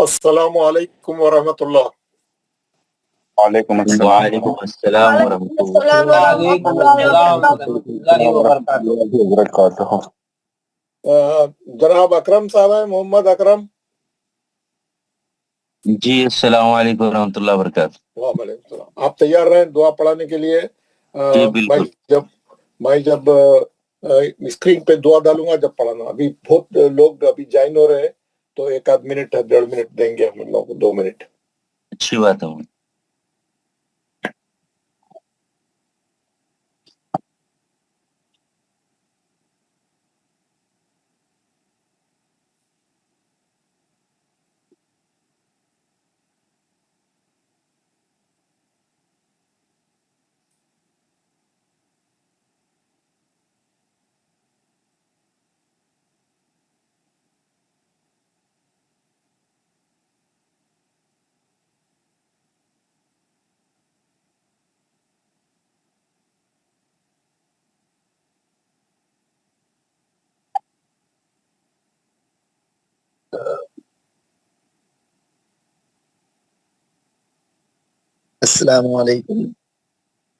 السلام علیکم ورحمۃ اللہ. وعلیکم السلام. وعلیکم السلام ورحمۃ اللہ. وعلیکم السلام ورحمۃ اللہ وبرکاتہ. جناب اکرم صاحب ہیں, محمد اکرم. جی السلام علیکم ورحمۃ اللہ وبرکاتہ. وعلیکم السلام. آپ تیار رہیں دعا پڑھانے کے لیے؟ جی بالکل. میں جب اسکرین پہ دعا ڈالوں گا جب پڑھانا. ابھی بہت لوگ ابھی جوائن ہو رہے ہیں تو 1 منٹ 1.5 منٹ دیں گے ہم لوگ کو, 2 منٹ. اچھی بات ہے. السلام علیکم.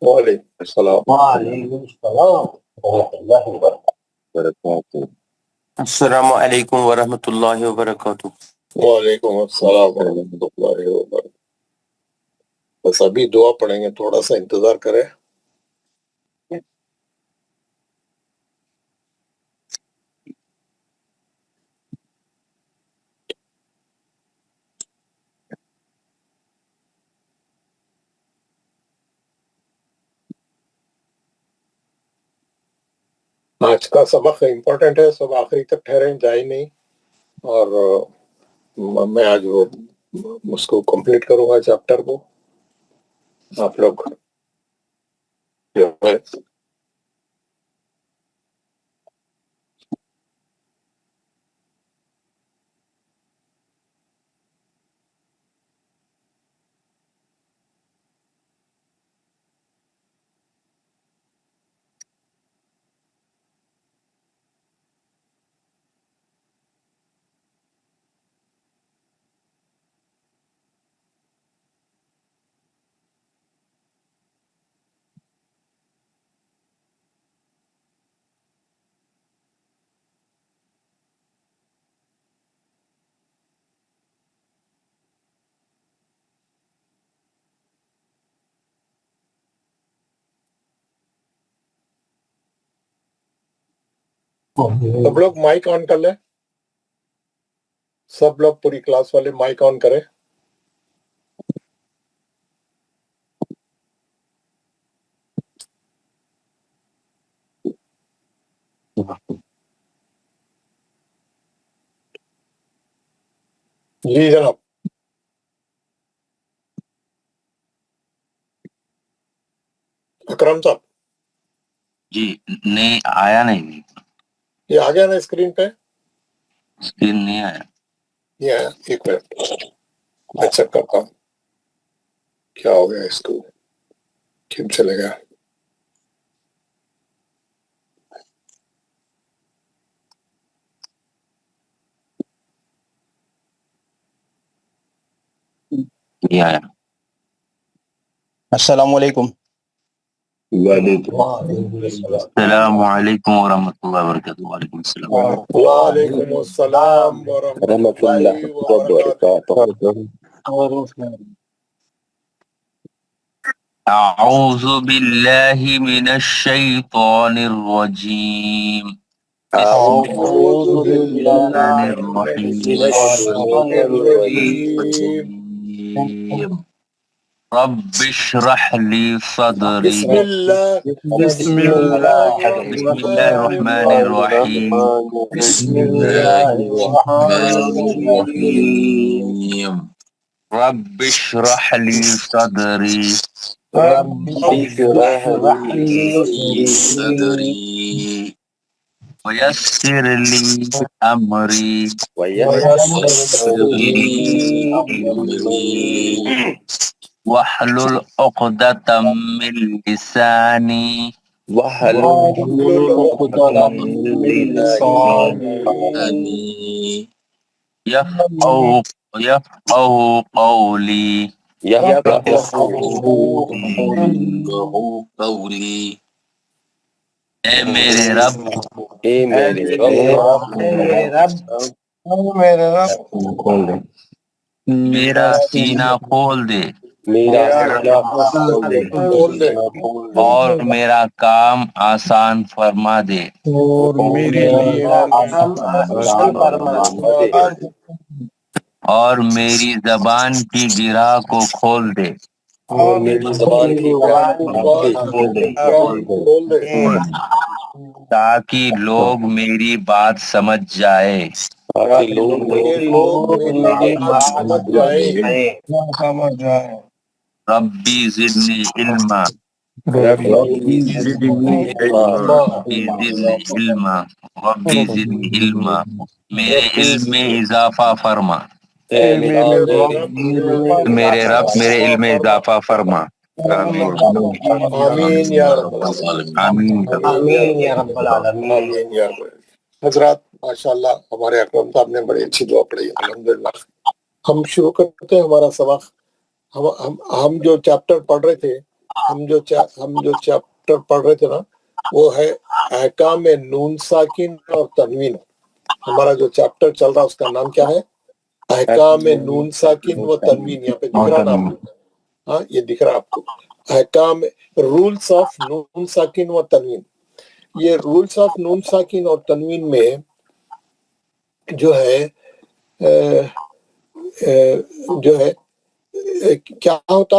وعلیکم السلام. وعلیکم السلام ورحمۃ اللہ وبرکاتہ. السلام علیکم ورحمۃ اللہ وبرکاتہ. وعلیکم السلام ورحمۃ اللہ وبرکاتہ. بس ابھی دعا پڑھیں گے, تھوڑا سا انتظار کریں. آج کا سبق امپورٹنٹ ہے, سب آخری تک ٹھہریں, جائے نہیں. اور میں آج وہ اس کو کمپلیٹ کروں گا چیپٹر کو. آپ لوگ جو ہے سب لوگ مائک آن کر لیں. سب لوگ پوری کلاس والے مائک آن کریں. جی جناب. اکرم صاحب جی نہیں آیا, نہیں یہ آ گیا نا اسکرین پہ؟ اسکرین نہیں آیا. یہ آیا, 1 منٹ میں چیک کرتا ہوں کیا ہو گیا اس کو, کیوں چلے گیا. یہ آیا. السلام علیکم. السلام علیکم ورحمۃ اللہ وبرکاتہ. وعلیکم السلام. وعلیکم السلام ورحمۃ اللہ وبرکاتہ. اعوذ باللہ من الشیطان الرجیم. اعوذ باللہ الرحمن من الشیطان الرجیم. رب اشرح لی صدری. بسم اللہ بسم اللہ الرحمن الرحیم. بسم اللہ الرحمن الرحیم. رب اشرح لی صدری. رب اشرح لي صدري ویسر لی امری. ويسر لي أمري واحلل عقدۃ من لسانی. واحلل عقدة من لساني یفقهوا يفقهوا قولي قولی اے میرے رب اے میرے رب میرے رب کھول دے میرا سینہ کھول دے میرا سینہ کھول دے اور میرا کام آسان فرما دے اور میرے لیے اور میری زبان کی گرہ کو کھول دے اور میری زبان کی کھول دے تاکہ لوگ میری بات سمجھ جائے تاکہ لوگ کہ لوگ میری بات سمجھ جائیں سمجھ جائے ربی زدنی علما ربی زدنی علما ربی زدنی علما ربی زدنی علما میرے علم میں اضافہ فرما اے میرے رب میرے علم میں اضافہ فرما آمین یا رب العالمین آمین آمین یا رب العالمین آمین یا رب العالمین۔ حضرات ماشاءاللہ ہمارے اکرم صاحب نے بڑی اچھی دعا پڑھی الحمدللہ۔ ہم شروع کرتے ہیں ہمارا سبق۔ ہم جو چیپٹر پڑھ رہے تھے ہم جو چیپٹر پڑھ رہے تھے نا وہ ہے احکام نون ساکن اور تنوین۔ ہمارا جو چیپٹر چل رہا اس کا نام کیا ہے؟ احکام نون ساکن و تنوین۔ یہاں پہ دکھ رہا نا آپ کو؟ ہاں یہ دکھ رہا آپ کو احکام رولز آف نون ساکن و تنوین۔ یہ رولز آف نون ساکن اور تنوین میں جو ہے کیا ہوتا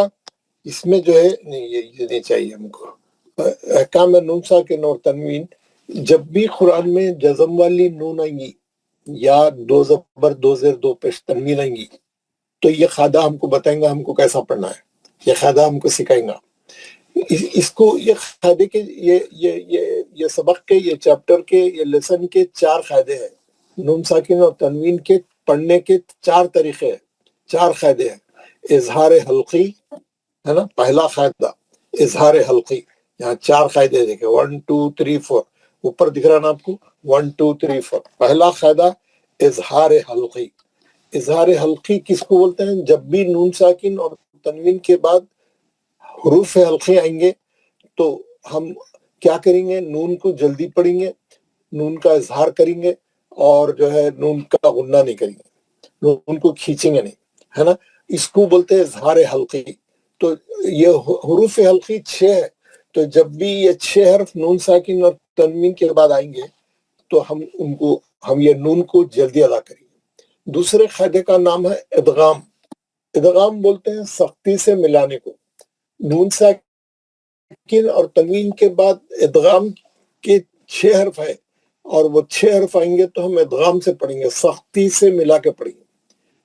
اس میں جو ہے نہیں یہ نہیں چاہیے ہم کو۔ احکام نون ساکن اور تنوین جب بھی قرآن میں جزم والی نون آئیں گی یا دو زبر دو زیر دو پیش تنوین آئیں گی تو یہ قاعدہ ہم کو بتائیں گا ہم کو کیسا پڑھنا ہے، یہ قاعدہ ہم کو سکھائیں گا۔ اس کو یہ قاعدے کے یہ سبق کے یہ چیپٹر کے یہ لیسن کے 4 قاعدے ہیں۔ نون ساکن اور تنوین کے پڑھنے کے 4 طریقے ہیں، 4 قاعدے ہیں۔ اظہار حلقی ہے نا پہلا قاعدہ، اظہار حلقی۔ یہاں 4 قاعدے دیکھیں 1 2 3 4 اوپر دکھ رہا نا آپ کو 1 2 3 4۔ پہلا قاعدہ اظہار حلقی۔ اظہار حلقی کس کو بولتے ہیں؟ جب بھی نون ساکن اور تنوین کے بعد حروف حلقی آئیں گے تو ہم کیا کریں گے؟ نون کو جلدی پڑھیں گے، نون کا اظہار کریں گے اور جو ہے نون کا غنہ نہیں کریں گے، نون کو کھینچیں گے نہیں، ہے نا؟ اس کو بولتے ہیں اظہار حلقی۔ تو یہ حروف حلقی 6 ہے، تو جب بھی یہ 6 حرف نون ساکن اور تنوین کے بعد آئیں گے تو ہم یہ نون کو جلدی ادا کریں گے۔ دوسرے قاعدے کا نام ہے ادغام۔ ادغام بولتے ہیں سختی سے ملانے کو۔ نون ساکن اور تنوین کے بعد ادغام کے 6 حرف ہے اور وہ 6 حرف آئیں گے تو ہم ادغام سے پڑھیں گے، سختی سے ملا کے پڑھیں گے۔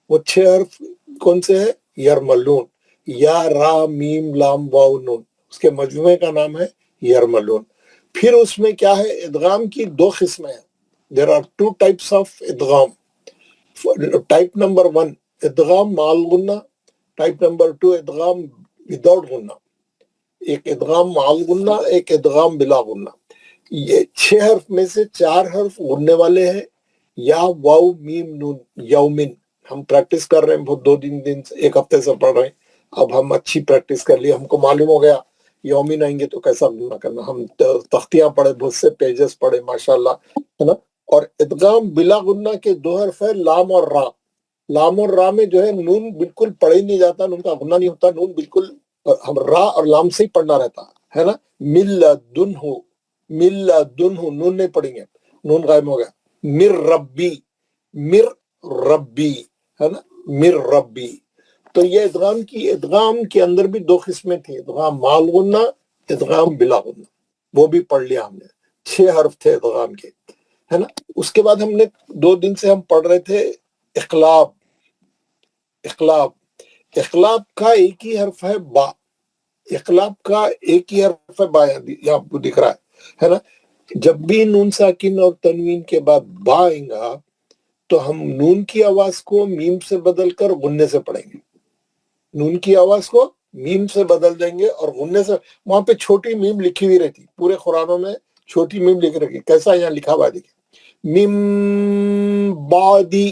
وہ 6 حرف کون سے ہے؟ یرملون، یا را میم لام واو نون، اس کے مجموعے کا نام ہے یرملون۔ پھر اس میں کیا ہے؟ ادغام کی 2 قسمیں ہیں۔ دیر آر 2 types of ادغام۔ ٹائپ نمبر 1 ادغام مال غنہ، ٹائپ نمبر 2 ادغام وداؤٹ غنہ۔ ایک ادغام مال غنہ، ایک ادغام بلا غنہ۔ یہ 6 حرف میں سے 4 حرف غننے والے ہیں، یا واو میم نون یومن۔ ہم پریکٹس کر رہے ہیں بہت، 2 دن سے 1 ہفتے سے پڑھ رہے ہیں، اب ہم اچھی پریکٹس کر لی، ہم کو معلوم ہو گیا یومن آئیں گے تو کیسا غنہ کرنا۔ ہم تختیاں پڑھے، بہت سے پیجز پڑھے ماشاءاللہ، ہے نا؟ اور ادغام بلا غنہ کے 2 حرف ہے لام اور را۔ لام اور را میں جو ہے نون بالکل پڑھے ہی نہیں جاتا، نون کا غنہ نہیں ہوتا، نون بالکل ہم را اور لام سے ہی پڑھنا رہتا ہے نا۔ ملدنہ، ملدنہ نون نہیں پڑھیں گے، نون غائب ہو گیا۔ مر ربی، مر ربی، ہے نا، مر ربی۔ تو یہ ادغام کے اندر بھی 2 قسمیں تھیں، ادغام مال غنہ، ادغام بلا غنہ، وہ بھی پڑھ لیا ہم نے۔ 6 حرف تھے ادغام کے، ہے نا۔ اس کے بعد ہم نے 2 دن سے ہم پڑھ رہے تھے اقلاب۔ اقلاب کا ایک ہی حرف ہے با، اقلاب کا ایک ہی حرف ہے با، یہاں آپ کو دکھ رہا ہے نا۔ جب بھی نون ساکن اور تنوین کے بعد با آئیں گا تو ہم نون کی آواز کو میم سے بدل کر غننے سے پڑھیں گے، نون کی آواز کو میم سے بدل دیں گے اور غننے سے۔ وہاں پہ چھوٹی میم لکھی ہوئی رہتی، پورے قرآنوں میں چھوٹی میم لکھ رکھی، کیسا یہاں لکھا ہوا ہے دیکھیں، میم بعدی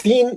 3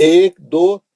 1 2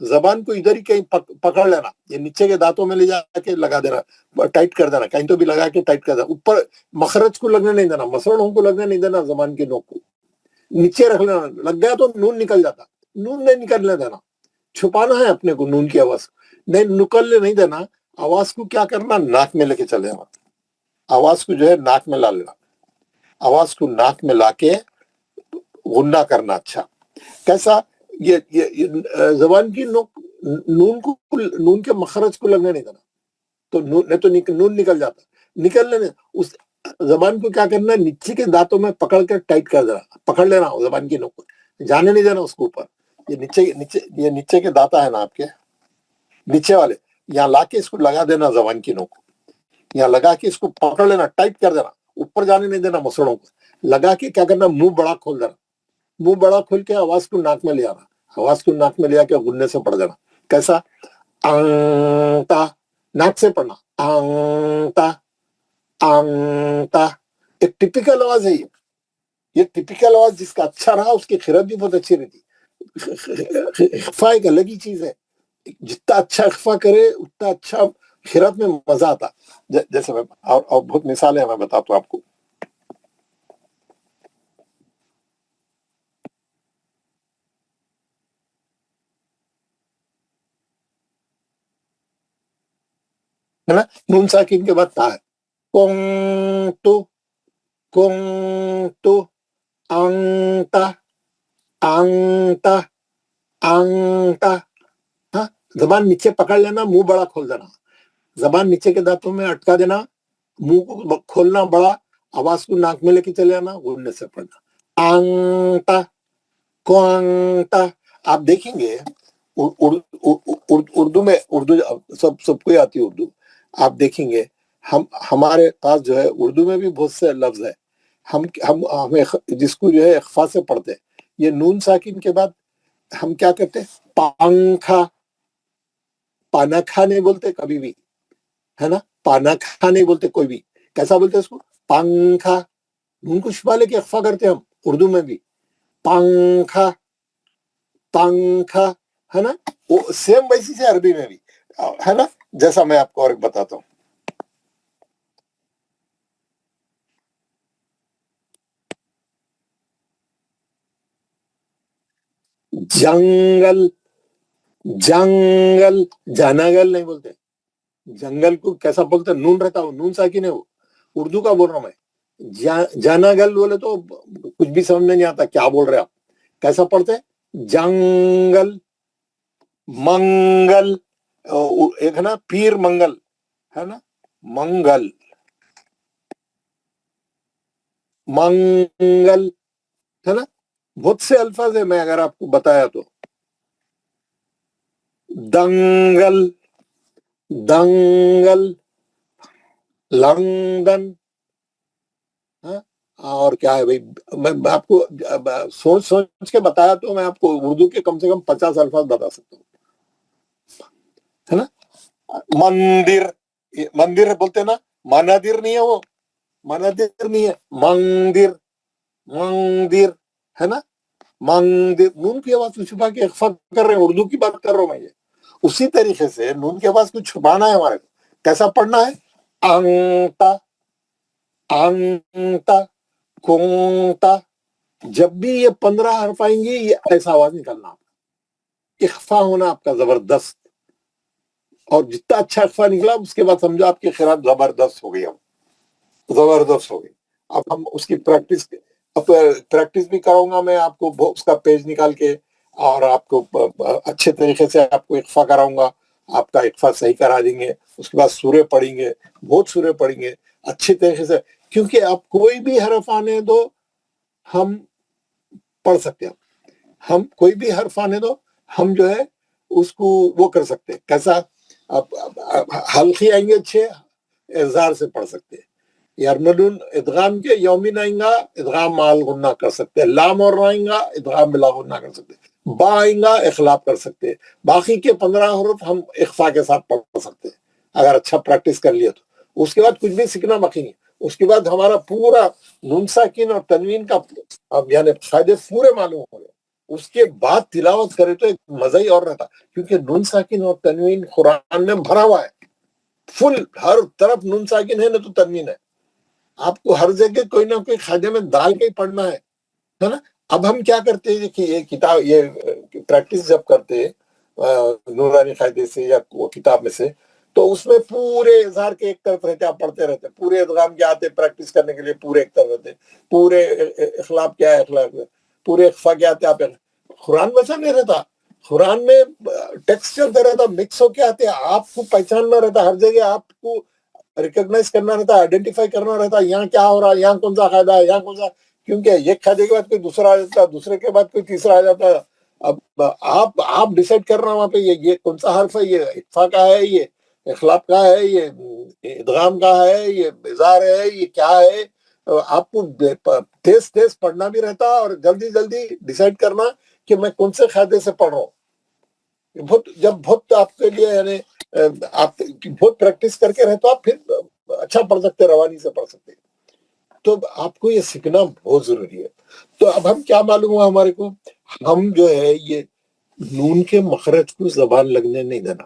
زبان کو ادھر ہی کہیں پکڑ لینا, یہ نیچے کے دانتوں میں لے جا کے لگا دینا, ٹائٹ کر دینا, کہیں تو بھی لگا کے ٹائٹ کر دینا, اوپر مخرج کو لگنے نہیں دینا, مسرڑوں کو لگنے نہیں دینا, زبان کی نوک کو نیچے رکھ لینا, لگ گیا تو نون نکل جاتا, نون نہیں نکلنے دینا, چھپانا ہے اپنے کو نون کی آواز, نہیں نکلنے نہیں دینا. آواز کو کیا کرنا, ناک میں لے کے چلے جانا, آواز کو جو ہے ناک میں لا لینا, آواز کو ناک میں لا کے غنہ کرنا. اچھا کیسا, یہ زبان کی نوک نون کے مخرج کو لگنے نہیں دینا, تو نہیں تو نون نکل جاتا, نکلنے نہیں. اس زبان کو کیا کرنا ہے, نیچے کے دانتوں میں پکڑ کے ٹائٹ کر دینا, پکڑ لینا زبان کی نوک کو, جانے نہیں دینا اس کو اوپر. یہ نیچے کے دانت ہے نا آپ کے نیچے والے, یہاں لا کے اس کو لگا دینا زبان کی نوک کو, یہاں لگا کے اس کو پکڑ لینا, ٹائٹ کر دینا, اوپر جانے نہیں دینا مسڑوں کو. لگا کے کیا کرنا, منہ بڑا کھول دینا, منہ بڑا کھول کے آواز کو ناک میں لے آنا, آواز کو ناک میں لے آ کے غننے سے پڑھ دینا. کیسا, آنتا, ناک سے پڑھنا, آنتا آنتا. ایک ٹپیکل آواز ہے یہ ٹپیکل آواز جس کا اچھا رہا اس کی خیرت بھی بہت اچھی رہتی. اخفا ایک الگ ہی چیز ہے, جتنا اچھا اخفا کرے اتنا اچھا خیرت میں مزہ آتا. جیسے میں اور بہت مثالیں میں بتاتا ہوں آپ کو. ہے نا, نون ساکن کے بعد تا ہے, کونتو کونتو, انتا انتا انتا. ہاں, زبان نیچے پکڑ لینا, منہ بڑا کھول دینا, زبان نیچے کے دانتوں میں اٹکا دینا, منہ کو کھولنا بڑا, آواز کو ناک میں لے کے چلے جانا, غننے سے پڑھنا. انتا کونتا. آپ دیکھیں گے اردو میں, اردو سب کو آتی ہے اردو, آپ دیکھیں گے ہمارے پاس جو ہے اردو میں بھی بہت سے لفظ ہے, ہمیں جس کو جو ہے اخفا سے پڑھتے ہیں. یہ نون ساکن کے بعد ہم کیا کرتے ہیں, پانکھا, پانکھا نہیں بولتے کبھی بھی, ہے نا, پانکھا نہیں بولتے کوئی بھی. کیسا بولتے اس کو, پانکھا. نون کو چھپا لے کے اخفا کرتے ہم اردو میں بھی, پانکھا پانکھا, ہے نا. وہ سیم ویسی سے عربی میں بھی ہے نا. جیسا میں آپ کو اور بتاتا ہوں, جنگل جنگل, جنگل نہیں بولتے, جنگل کو کیسا بولتے, نون رہتا, وہ نون ساکن ہے, وہ اردو کا بول رہا ہوں میں. جنگل بولے تو کچھ بھی سمجھ میں نہیں آتا کیا بول رہے آپ. کیسا پڑھتے, جنگل. منگل, ایک ہے نا پیر منگل, ہے نا, منگل منگل, ہے نا. بہت سے الفاظ ہیں, میں اگر آپ کو بتایا تو, دنگل دنگل, لندن. اور کیا ہے بھائی, میں آپ کو سوچ کے بتایا تو میں آپ کو اردو کے کم سے کم 50 الفاظ بتا سکتا ہوں, ہے نا. مندر, مندر بولتے نا, منادر نہیں ہے وہ, منادر نہیں ہے, مندر مندر, ہے نا. مندر, نون کی آواز کو چھپا کے اخفا کر رہے ہیں, اردو کی بات کر رہا ہوں میں. یہ اسی طریقے سے نون کی آواز کو چھپانا ہے ہمارے کو. کیسا پڑھنا ہے, انتا انتا کونتا. جب بھی یہ 15 حرف آئیں گے یہ ایسا آواز نکلنا, اخفا ہونا آپ کا زبردست. اور جتنا اچھا اخفا نکلا اس کے بعد سمجھو آپ کی قرات زبردست ہو گئی, زبردست ہو گئی. اب ہم اس کی پریکٹس بھی کراؤں گا میں آپ کو, اس کا پیج نکال کے, اور آپ کو اچھے طریقے سے آپ کو اخفا کراؤں گا. آپ کا اخفا صحیح کرا دیں گے. اس کے بعد سورے پڑھیں گے, بہت سورے پڑھیں گے اچھے طریقے سے, کیونکہ آپ کوئی بھی حرف آنے دو ہم پڑھ سکتے ہیں. ہم کوئی بھی حرف آنے دو ہم جو ہے اس کو وہ کر سکتے ہیں. کیسا, حلقی آئیں گے اچھے اظہار سے پڑھ سکتے ہیں. یرمدون ادغام کے یومین آئیں گا, ادغام مال غنہ کر سکتے ہیں. لام اور آئیں گا, ادغام بلا غنہ کر سکتے ہیں. با آئیں گا, اخلاف کر سکتے ہیں. باقی کے 15 حروف ہم اخفا کے ساتھ پڑھ سکتے ہیں اگر اچھا پریکٹس کر لیا تو. اس کے بعد کچھ بھی سیکھنا باقی نہیں. اس کے بعد ہمارا پورا نون ساکن اور تنوین کا یعنی فائدے پورے معلوم ہو گئے. اس کے بعد تلاوت کرے تو ایک مزہ ہی اور رہتا، کیونکہ نون ساکن اور تنوین قرآن میں بھرا ہوا ہے، فل ہر طرف نون ساکن ہے نہ تو تنوین ہے. آپ کو ہر جگہ کوئی نہ کوئی قاعدے میں ڈال کے ہی پڑھنا ہے نا. اب ہم کیا کرتے ہیں کہ یہ کتاب، یہ پریکٹس جب کرتے ہیں نورانی قاعدے سے یا وہ کتاب میں سے، تو اس میں پورے اظہار کے ایک طرف رہتے، آپ پڑھتے رہتے، پورے ادغام کے آتے پریکٹس کرنے کے لیے پورے ایک طرف رہتے، پورے اخلاق کیا ہے، اخلاق پورے اخفا کے آتے. آپ قرآن ویسا نہیں رہتا، قرآن میں ٹیکسٹ چلتا رہتا، مکس ہو کے آتے، آپ کو پہچاننا رہتا، ہر جگہ آپ کو ریکگنائز کرنا رہتا، آئیڈینٹیفائی کرنا رہتا، یہاں کیا ہو رہا ہے، یہاں کون سا قاعدہ ہے، یہاں کون سا، کیونکہ ایک قاعدے کے بعد کوئی دوسرا آ جاتا ہے، دوسرے کے بعد کوئی تیسرا آ جاتا ہے. اب آپ ڈیسائیڈ کرنا وہاں پہ یہ کون سا حرف ہے، یہ اخفا کا ہے، یہ اخلاق کا ہے، یہ ادغام کا ہے، یہ اظہار ہے، یہ کیا ہے. آپ کو تیز تیز پڑھنا بھی رہتا اور جلدی جلدی ڈیسائیڈ کرنا کہ میں کون سے قاعدے سے پڑھ رہا ہوں. جب بہت آپ کے لیے یعنی آپ بہت پریکٹس کر کے رہے تو آپ پھر اچھا پڑھ سکتے، روانی سے پڑھ سکتے. تو آپ کو یہ سیکھنا بہت ضروری ہے. تو اب ہم کیا معلوم ہوا ہمارے کو، ہم جو ہے یہ نون کے مخرج کو زبان لگنے نہیں دینا،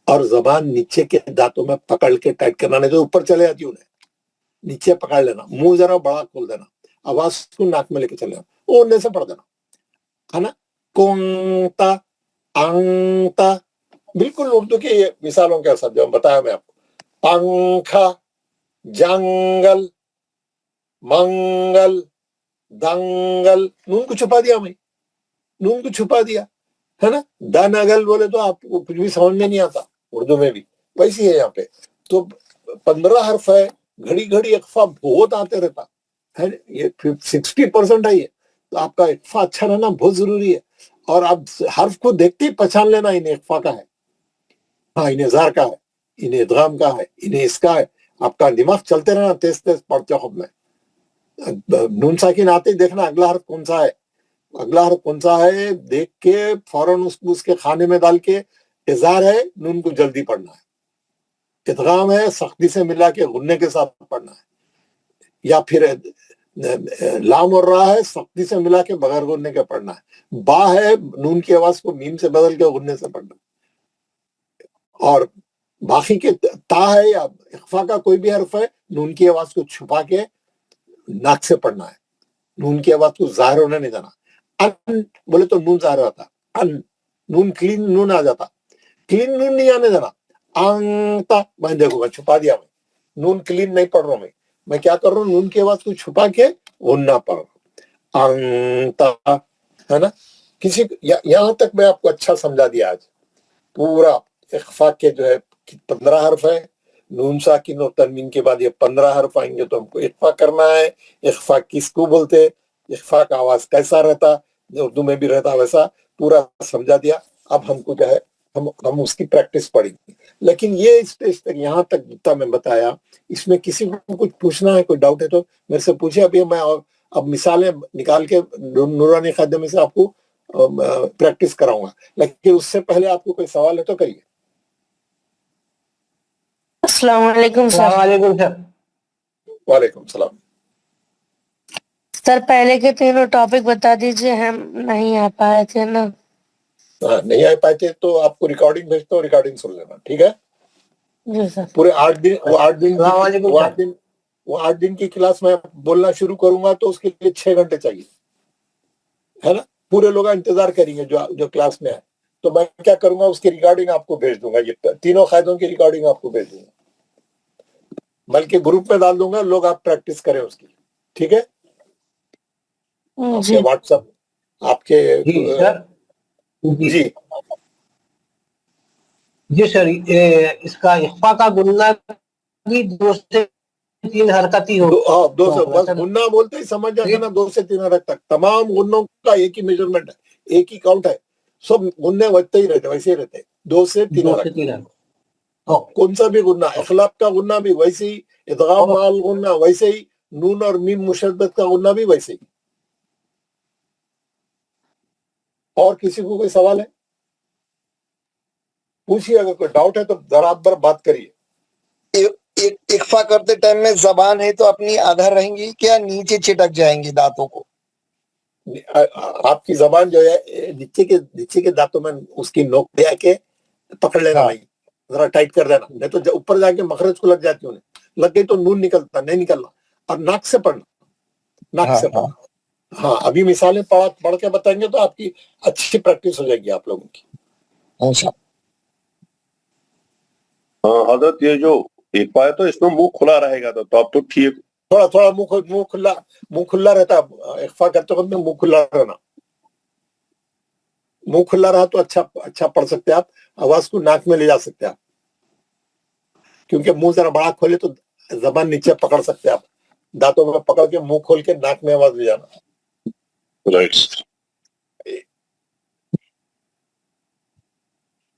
اور زبان نیچے کے دانتوں میں پکڑ کے ٹائٹ کرنا، نہیں تو اوپر چلے جاتی انہیں، نیچے پکڑ لینا، منہ ذرا بڑا کھول دینا، آواز کو ناک میں لے کے چلے جانا، اوڑنے سے پڑھ دینا ہے نا. کونتا انتا، بالکل اردو کی یہ مثالوں کے ساتھ جو بتایا میں آپ کو، پنکھا، جنگل، منگل، دنگل، نون کو چھپا دیا، میں نون کو چھپا دیا ہے نا. دنگل بولے تو آپ کو کچھ بھی سمجھ میں نہیں آتا، اردو میں بھی ویسی ہے یہاں پہ. تو 15 حرف ہے، گھڑی گھڑی اخفا بہت آتے رہتا ہے، یہ 60% ہے یہ. تو آپ کا اخفا اچھا رہنا بہت ضروری ہے، اور آپ حرف کو دیکھتے ہی پہچان لینا انہیں اخفا کا ہے، ہاں انہیں اظہار کا ہے، انہیں ادغام کا ہے، انہیں اس کا ہے. آپ کا دماغ چلتے رہنا تیز تیز پڑھتے خود میں. نون ساکن آتے ہی دیکھنا اگلا حرف کون سا ہے، اگلا حرف کون سا ہے، دیکھ کے فوراً اس کے خانے میں ڈال کے، اظہار ہے نون کو جلدی پڑھنا ہے، ادغام ہے سختی سے ملا کے غننے کے ساتھ پڑھنا ہے، یا پھر لام اور راہ ہے سختی سے ملا کے بغیر غننے کے پڑھنا ہے، با ہے نون کی آواز کو میم سے بدل کے غننے سے پڑھنا ہے. اور باقی کے تا ہے یا اخفا کا کوئی بھی حرف ہے، نون کی آواز کو چھپا کے ناک سے پڑھنا ہے، نون کی آواز کو ظاہر ہونے نہیں دینا. ان بولے تو نون ظاہر ہوتا، ان نون کلین نون آ جاتا، کلین نون نہیں آنے دینا. انتا، میں دیکھو میں چھپا دیا، میں نون کلین نہیں پڑھ رہا ہوں، میں کیا کر رہا ہوں، نون کی آواز کو چھپا کے غنہ پڑھ رہا ہوں، انتا ہے نا. کسی یہاں تک میں آپ کو اچھا سمجھا دیا آج. پورا اخفا کے جو ہے 15 حرف ہے، نون ساکن اور تنوین کے بعد یہ 15 حرف آئیں گے، تو ہم کو اخفا کرنا ہے. اخفا کس کو بولتے، اخفا کا آواز کیسا رہتا، اردو میں بھی رہتا ویسا، پورا سمجھا دیا. اب ہم کو جو ہے ہم اس کی پریکٹس پڑھیں گے. لیکن یہ اسٹیج تک یہاں تک جتنا میں بتایا، اس میں کسی کو کچھ پوچھنا ہے، کوئی ڈاؤٹ ہے تو میرے سے پوچھے. ابھی میں اب مثالیں نکال کے نورانی خادم میں سے آپ کو پریکٹس کراؤں گا، لیکن اس سے پہلے آپ کو کوئی سوال ہے تو کریے. السلام علیکم سر. السلام علیکم سر. وعلیکم السلام. سر پہلے کے تینوں ٹاپک بتا دیجئے، ہم نہیں آ پائے تھے نا. نہیں آئے پائے تھے تو آپ کو ریکارڈنگ بھیجتا ہوں، ریکارڈنگ سن لینا، ٹھیک ہے. جی سر. پورے 8 دن السلام علیکم سر. وہ 8 دن کی کلاس میں بولنا شروع کروں گا تو اس کے لیے 6 گھنٹے چاہیے ہے نا. پورے لوگ انتظار کریں گے جو کلاس میں آئے. تو میں کیا کروں گا، اس کی ریکارڈنگ آپ کو بھیج دوں گا، یہ تینوں قاعدوں کی ریکارڈنگ آپ کو بھیج دوں گا، بلکہ گروپ میں ڈال دوں گا، لوگ آپ پریکٹس کریں اس کی، ٹھیک ہے. آپ جی کے واٹس ایپ آپ کے جی سر. جی جی سر، اس کا اخفا کا گننا بھی 2 سے 3 حرکت ہی دو سے ہوگا بس سر. غنہ بولتے ہی سمجھ جاتے نا، 2 سے 3 حرف تک تمام غنوں کا ایک ہی میجرمنٹ ہے، ایک ہی کاؤنٹ ہے، سب غنے ویسے ہی رہتے، ویسے ہی رہتے 2 سے 3 2 حرف. سے 3 حرکت. کون سا بھی غنہ، اخلاق کا غنہ بھی ویسے ہی، ادغام مال غنہ ویسے ہی، نون اور میم مشدد کا غنہ بھی ویسے ہی. اور کسی کو کوئی سوال ہے پوچھیے، اگر کوئی ڈاؤٹ ہے تو ذرا بر بات کریے. اخفا کرتے ٹائم میں زبان ہے تو اپنی ادھر رہیں گی کیا نیچے چٹک جائیں گی دانتوں کو؟ آپ کی زبان جو ہے نیچے کے دانتوں میں اس کی نوک دے کے پکڑ لینا ہاں۔ بھائی، ذرا ٹائٹ کر دینا، نہیں تو اوپر جا کے مخرج کو لگ جاتی انہیں، لگ گئی تو نون نکلتا نہیں نکلنا، اور ناک سے پڑھنا، ناک سے پڑھنا۔ ہاں ابھی مثالیں پڑھ کے بتائیں گے تو آپ کی اچھی پریکٹس ہو جائے گی آپ لوگوں کی۔ ہاں حضرت یہ جو ایک پائے تو اس میں منہ کھلا رہے گا تو اب تو ٹھیک۔ تھوڑا منہ کھلا رہتا ہے، اخفا کرتے وقت منہ کھلا رہنا، منہ کھلا رہا تو اچھا پڑھ سکتے ہیں آپ، آواز کو ناک میں لے جا سکتے ہیں آپ، کیونکہ منہ ذرا بڑا کھولے تو زبان نیچے پکڑ سکتے ہیں آپ، دانتوں میں پکڑ کے منہ کھول کے ناک میں آواز لے جانا۔ رائٹ۔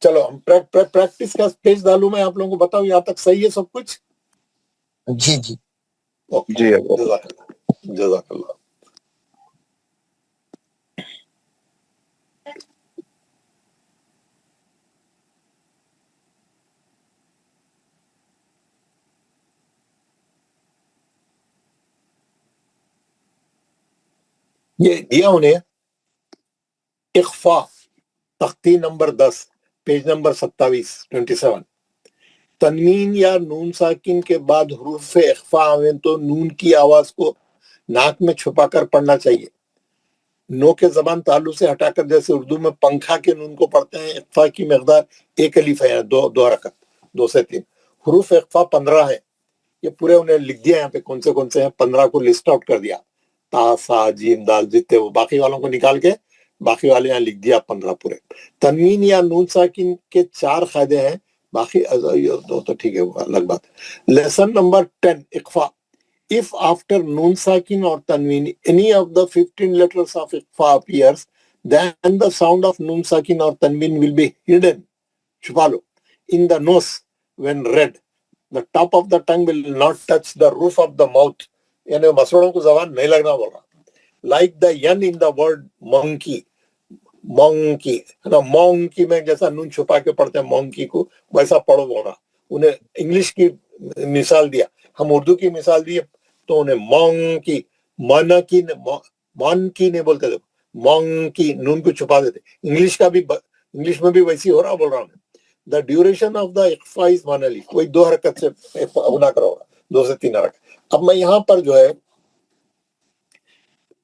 چلو ہم پریکٹس کا پیج ڈالوں میں آپ لوگوں کو بتاؤں، یہاں تک صحیح ہے سب کچھ؟ جی جی اوکے، جی جزاک اللہ۔ یہ دیا انہیں اخفا، تختی نمبر 10 پیج نمبر 27 تنوین یا نون ساکن کے بعد حروف اخفا آویں تو نون کی آواز کو ناک میں چھپا کر پڑھنا چاہیے، نو کے زبان تالو سے ہٹا کر، جیسے اردو میں پنکھا کے نون کو پڑھتے ہیں۔ اخفا کی مقدار 1 الف ہے، دو حرکت، 2 سے 3۔ حروف اخفا 15 ہیں، یہ پورے انہیں لکھ دیا یہاں پہ کون سے ہیں، 15 کو لسٹ آؤٹ کر دیا، تا سا جیم دال جتنے، وہ باقی والوں کو نکال کے باقی والے یہاں لکھ دیا 15 پورے۔ تنوین یا نون ساکن کے 4 قاعدے ہیں، باقی دو تو ٹھیک ہے، وہ الگ بات ہے۔ Lesson number 10 اخفا، if after noon sakin or tanween any of the 15 letters of ikhfa appears, then the sound of noon sakin or tanween will be hidden, چھپا لو، in the nose when read. The top of the tongue will not touch the roof of the mouth، یعنی مسوڑوں کو زبان نہیں لگنا بول رہا۔ Like the yen in the word monkey، مونکی ہے نا، مونکی میں جیسا نون چھپا کے پڑھتے ہیں مونکی کو، ویسا پڑھو بول رہا۔ انہیں انگلش کی مثال دیا، ہم اردو کی مثال دی تو انہیں مونکی، مونکی نہیں بولتے تھے، مونکی نون کو چھپا دیتے۔ انگلش میں بھی ویسی ہو رہا بول رہا ہوں۔ دا ڈیوریشن آف دا اخفا از 1 الف، کوئی 2 حرکت سے گنا کرا ہوگا، 2 سے 3 حرکت۔ اب میں یہاں پر جو ہے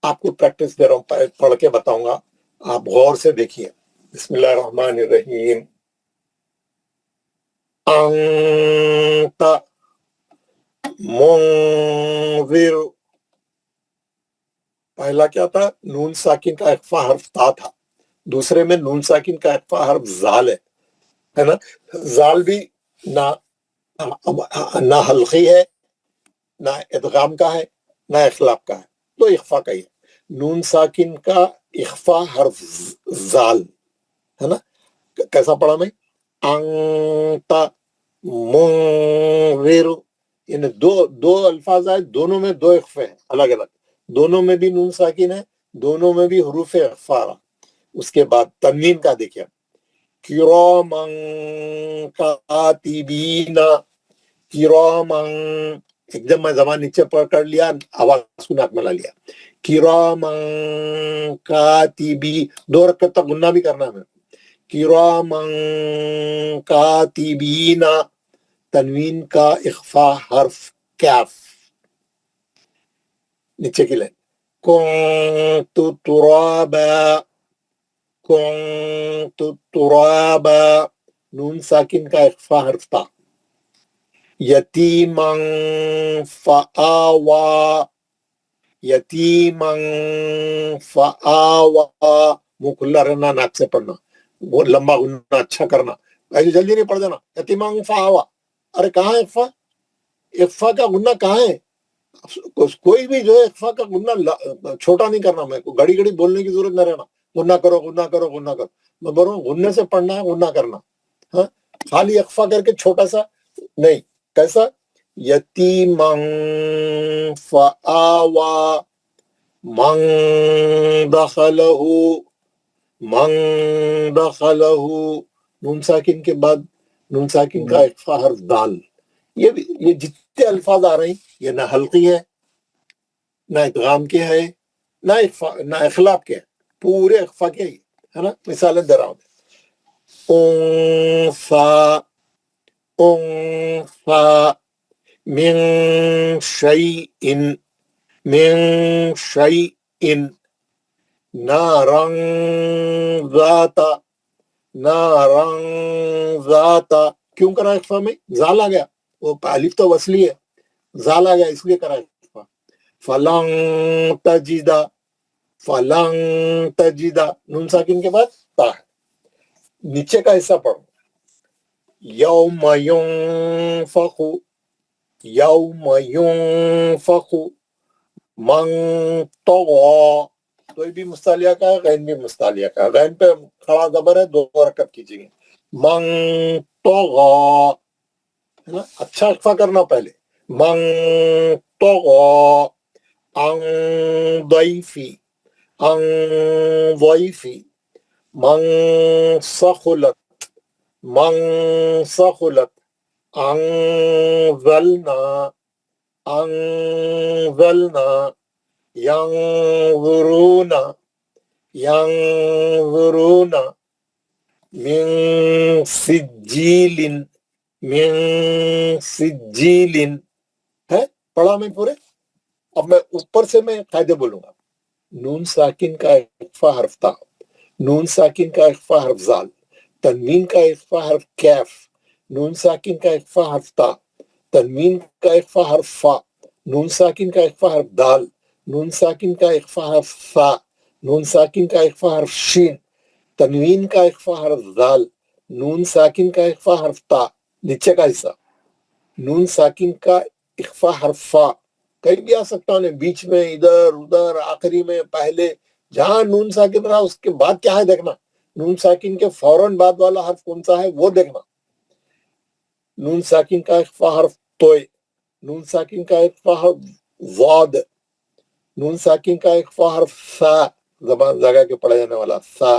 آپ کو پریکٹس دے رہا ہوں، پڑھ کے بتاؤں گا، آپ غور سے دیکھیے۔ بسم اللہ الرحمن الرحیم۔ انت منذر، پہلا کیا تھا؟ نون ساکن کا اخفا حرف تا تھا، دوسرے میں نون ساکن کا اخفا حرف زال ہے نا۔ زال بھی نہ حلقی ہے، نہ ادغام کا ہے، نہ اخلاق کا ہے، تو اخفا کا ہی ہے۔ نون ساکن کا اخفا حرف زال ہے نا، کیسا پڑھا میں؟ انت منذر، یعنی دو الفاظ آئے، دونوں میں 2 اخفے ہیں الگ الگ، دونوں میں بھی نون ساکن ہے، دونوں میں بھی حروف اخفا رہا۔ اس کے بعد تنوین کا دیکھیں، کرامن کاتبین، کرامن، ایک جب میں زبان نیچے پکڑ لیا، آواز کو ناک میں لا لیا، کرامن کاتبی، 2 حرکت تک غنہ بھی کرنا ہے، کرامن کاتبین، تنوین کا اخفا حرف کیف، نیچے کی لائن، کنت ترابا، کنت ترابا، نون ساکن کا اخفا حرف تا۔ یتیمن فآوا، یتیمن فآوا، منہ کھلا رہنا، ناک سے پڑھنا، وہ لمبا غنہ اچھا کرنا، ایسے جلدی نہیں پڑھ دینا۔ یتیمن فآوا، ارے کہاں ہے اخفا؟ اخفا کا غنہ کہاں ہے؟ کوئی بھی جو ہے اخفا کا غنہ چھوٹا نہیں کرنا، میں کو گھڑی گھڑی بولنے کی ضرورت نہ رہنا، غنہ کرو غنہ کرو غنہ کرو، میں بول رہا ہوں غننے سے پڑھنا ہے، غنہ کرنا، ہاں، خالی اخفا کر کے چھوٹا سا نہیں۔ کیسا؟ یتیمن فآوا من دخلہ، من دخلہ، نون ساکن کے بعد نون ساکن کا اخفا حرف دال۔ یہ جتنے الفاظ آ رہے ہیں، یہ نہ حلقی ہے، نہ ادغام کے ہے، نہ اخلاق کے پورے اخفا کے ہی ہے نا. مثالیں دے رہا ہوں. انثى انثى من شيء نارا ذات. کیوں کرا اخفا میں؟ زال آ گیا. وہ الف تو وصلی ہے، زال آ گیا اس لیے کرا اخفا. فلن تجدا نون ساکن کے بعد تا ہے. نیچے کا حصہ پڑھو. یوم ينفخ من طغى. کوئی بھی مستعلیہ کا ہے، غین بھی مستعلیہ کا ہے. غین پہ کھڑا زبر ہے، 2 حرکت کیجئے گے. من طغى ہے نا. اچھا اخفا کرنا پہلے. من طغى عن ضيفي من سخلت انزلنا ينظرون من سجیل ہے. پڑھا میں پورے. اب میں اوپر سے میں قاعدے بولوں گا. نون ساکن کا اخفا حرف تا، نون ساکن کا اخفا حرف زال، تنوین کا اخفا حرف کیف، نون ساکن کا اخفا حرف تا، تنوین کا اخفا حرف فا، نون ساکن کا اخفا حرف دال، نون ساکن کا اخفا حرف فا، نون ساکن کا اخفا حرف شین، تنوین کا اخفا حرف دال، نون ساکن کا اخفا حرف تا. نیچے کا حصہ نون ساکن کا اخفا حرف فا. کہیں بھی آ سکتا ہے، بیچ میں، ادھر ادھر، آخری میں، پہلے. جہاں نون ساکن رہا اس کے بعد کیا ہے دیکھنا. نون ساکن کے فوراً بعد والا حرف کون سا ہے وہ دیکھنا. نون ساکن کا اخفا حرف توئے، نون ساکن کا اخفا حرف واد، نون ساکن کا اخفا حرف سا، زبان لگا کے پڑھا جانے والا سا.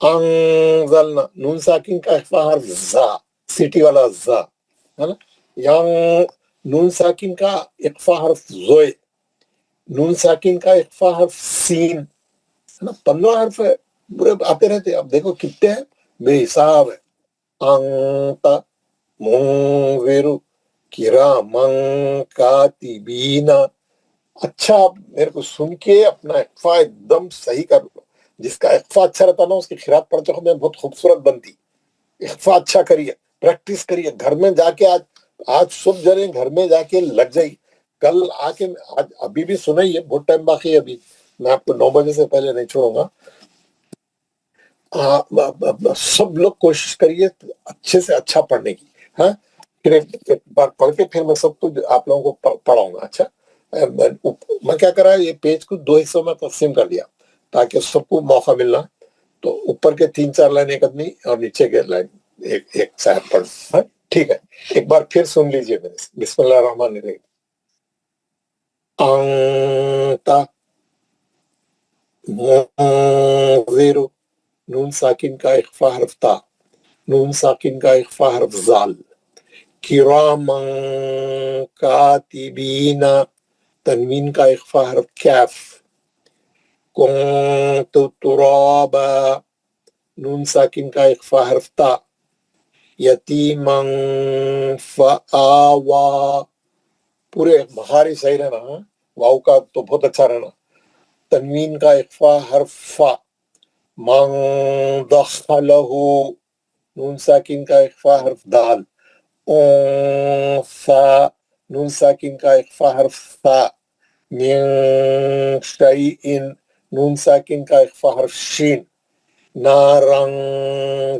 انزلنا نون ساکن کا اخفا حرف زا، سیٹی والا زا ہے نا. نون ساکن کا اخفا حرف زوئے، نون ساکن کا اخفا حرف سین ہے نا. 15 حرف ہے، پورے آتے رہتے. اب دیکھو کتنے ہیں، بے حساب ہے. انت منذر کراما کاتبین. اچھا میرے کو سن کے اپنا اخفا ایک دم صحیح کر لو. جس کا اخفا اچھا رہتا نا اس کی قرات پڑھتے ہوئے بہت خوبصورت بنتی. اخفا اچھا کریے، پریکٹس کریے گھر میں جا کے. آج صبح جرے گھر میں جا کے لگ جائی. کل آ کے ابھی بھی سنائیے، بہت ٹائم باقی ہے ابھی. میں آپ کو 9 بجے سے پہلے نہیں چھوڑوں گا. سب لوگ کوشش کریے اچھے سے اچھا پڑھنے کی. ہاں پھر ایک بار پڑھ کے پھر میں سب کچھ آپ لوگوں کو پڑھاؤں گا. اچھا میں کیا کرا، یہ پیج کو 2 حصوں میں تقسیم کر دیا تاکہ سب کو موقع ملنا. تو اوپر کے 3-4 لائن ایک آدمی اور نیچے کے لائن ایک صاحب پڑھ. ہاں ٹھیک ہے، ایک بار پھر سن لیجئے. بسم اللہ الرحمن الرحیم. انت منذر نون ساکن کا اخفا حرف تا، نون ساکن کا اخفا حرف زال، کراما کاتبین، تنوین کا اخفا حرف کیف، کنت ترابا نون ساکن کا اخفا حرف تا، یتیما فآوا. پورے مخارج صحیح رہنا. واو کا تو بہت اچھا رہنا. تنوین کا اخفا حرف فا، من دخلہ نون ساکن کا اخفا حرف دال، انثى نون ساکن کا اخفا حرف ثا، من شیء نون ساکن کا اخفا حرف شین، نارا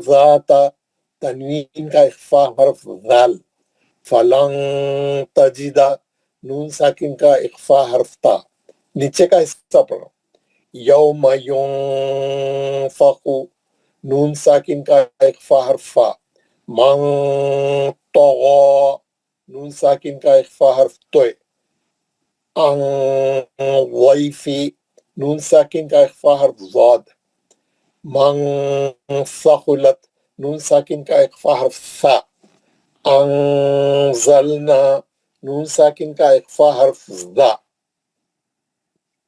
ذات تنوین کا اخفا حرف ذال، فلن تجدا نون ساکن کا اخفا حرف تا. نیچے کا حصہ پڑھو. یوم ينفخ نون ساکن کا اخفا حرف فا، من طغى نون ساکن کا اخفا حرف توئے، عن ضیف نون ساکن کا اخفا حرف ضاد، من ثقلت نون ساکن کا اخفا حرف ثا، انزلنا نون ساکن کا اخفا حرف ذا.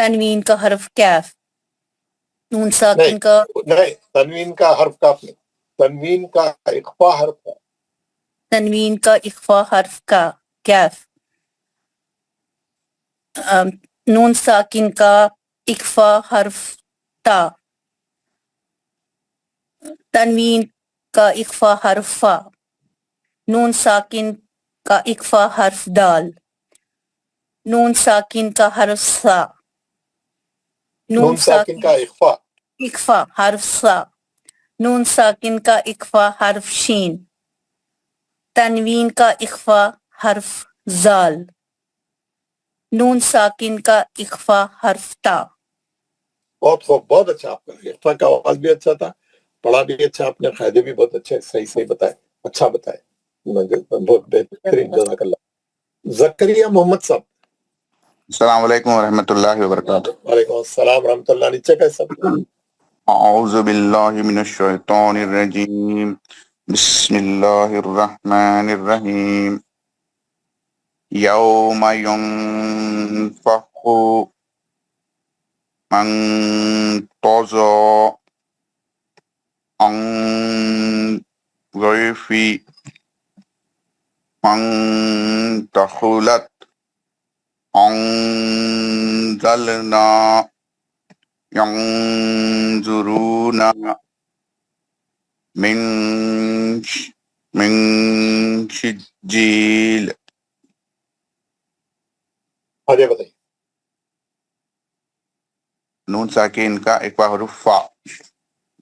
تنوین کا حرف کیف، نون ساکن نہیں کا نہیں، تنوین کا حرف کاف نہیں، تنوین کا اخفا حرف ہے. تنوین کا اخفا حرف کا کیف، نون ساکن کا اخفا حرف تا، تنوین کا اخفا حرف فا، نون ساکن کا اخفا حرف دال، نون ساکن کا حرف سا، نون ساکن کا اخفا، اخفا حرف سا، نون ساکن کا اخفا حرف شین، تنوین کا اخفا حرف زال، نون ساکن کا اخفا حرف تا. بہت خوب، بہت اچھا. آپ کا اخفا کا آواز بھی اچھا تھا، پڑھا بھی اچھا، آپ نے قاعدے بھی بہت اچھے صحیح بتائے، اچھا بتائے، بہت بہترین، جزاک اللہ. زکریا محمد صاحب. السلام علیکم ورحمۃ اللہ وبرکاتہ. وعلیکم السلام ورحمۃ اللہ. نیچے کا سب. اعوذ باللہ من الشیطان الرجیم، بسم اللہ الرحمن الرحیم. یوم ینفخ من طزا عن ضیف من دخلت انزلنا ينظرون من سجيل. آگے بتائیے. نون ساکین کا اخفا حرف فا،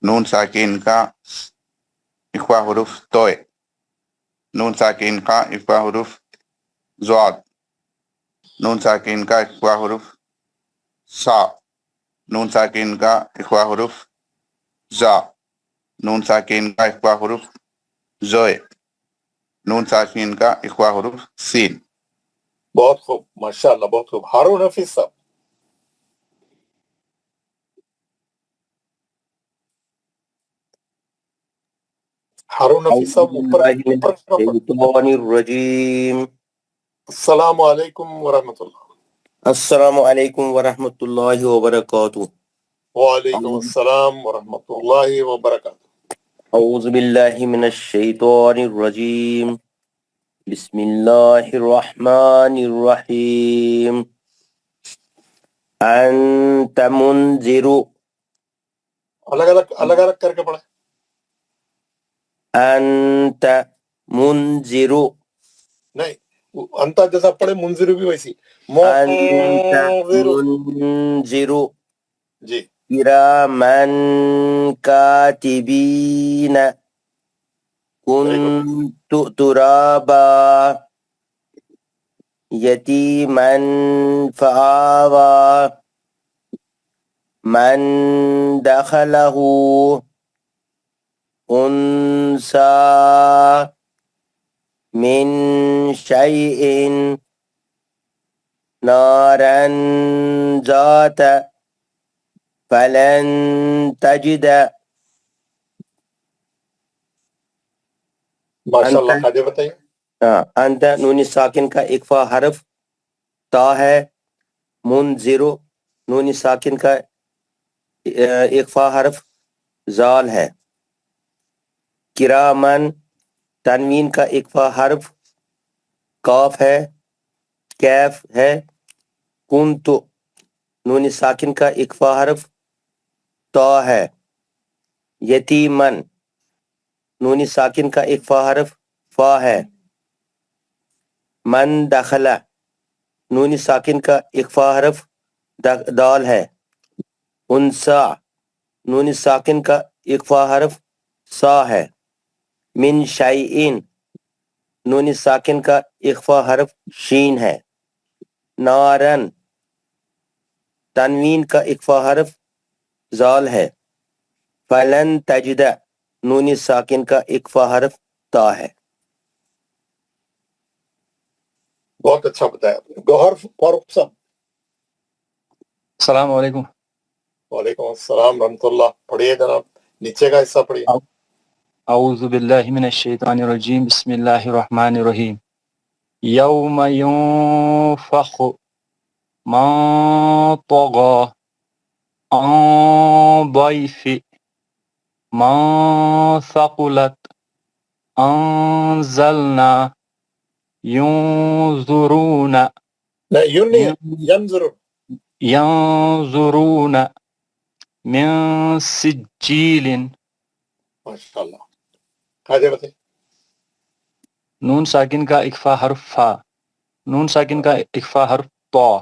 نون ساکین کا اخفا حرف توئے، نون ساکین کا اخفا حرف زواد، نون ساکین کا اخفا حرف سا، نون ساکین کا اخفا حرف زا، نون ساکین کا اخفا حرف زوئے، نون ساکین کا اخفا حرف سین. بہت خوب، ماشاء اللہ، بہت خوب. ہارون حفیظ صاحب. ہارون حفیظ صاحب اوپر. الشیطان الرجیم. السلام علیکم ورحمۃ اللہ. السلام علیکم ورحمۃ اللہ وبرکاتہ. وعلیکم السلام ورحمۃ اللہ وبرکاتہ. اعوذ باللہ من الشیطان الرجیم، بسم اللہ الرحمن الرحیم. انت منذر، الگ الگ کر کے پڑھیں. انت منذر، نہیں، انتا جیسا پڑھے، منذر بھی ویسی. انت منذر جی. کرامن کاتبین کنت ترابا یتیمن فآوا من دخلہ انسا من شیء نارا ذات فلن تجد. ماشاء اللہ. قاعدے بتائیے. انت نون ساکن کا اخفا حرف تا ہے، منذر نون ساکن کا اخفا حرف زال ہے، کرامن تنوین کا اخفا حرف کاف ہے، کیف ہے، کنت نون ساکن کا اخفا حرف تا ہے، یتیمن نون ساکن کا اخفا حرف فا ہے، من دخلا نون ساکن کا اخفا حرف دال ہے، انسا نون ساکن کا اخفا حرف سا ہے، من شیئین نون ساکن کا اخفا حرف شین ہے، نارن تنوین کا اخفا حرف زال ہے، فلن تجد نون ساکن کا اخفا حرف تا ہے. بہت اچھا بتایا آپ نے. گوہر فاروق صاحب. السلام علیکم. وعلیکم السلام ورحمۃ اللہ. پڑھیے جناب، نیچے کا حصہ پڑھیے. اعوذ باللہ من الشیطان الرجیم، بسم اللہ الرحمن الرحیم. یوم ینفخ من طغى عن ضيف من ثقلت أنزلنا ينظرون لا ينظرون من سجيل. ماشاء اللہ. آگے بتائیں. نون ساکن کا اکفا حرف فا، نون ساکن کا اکفا حرف طا،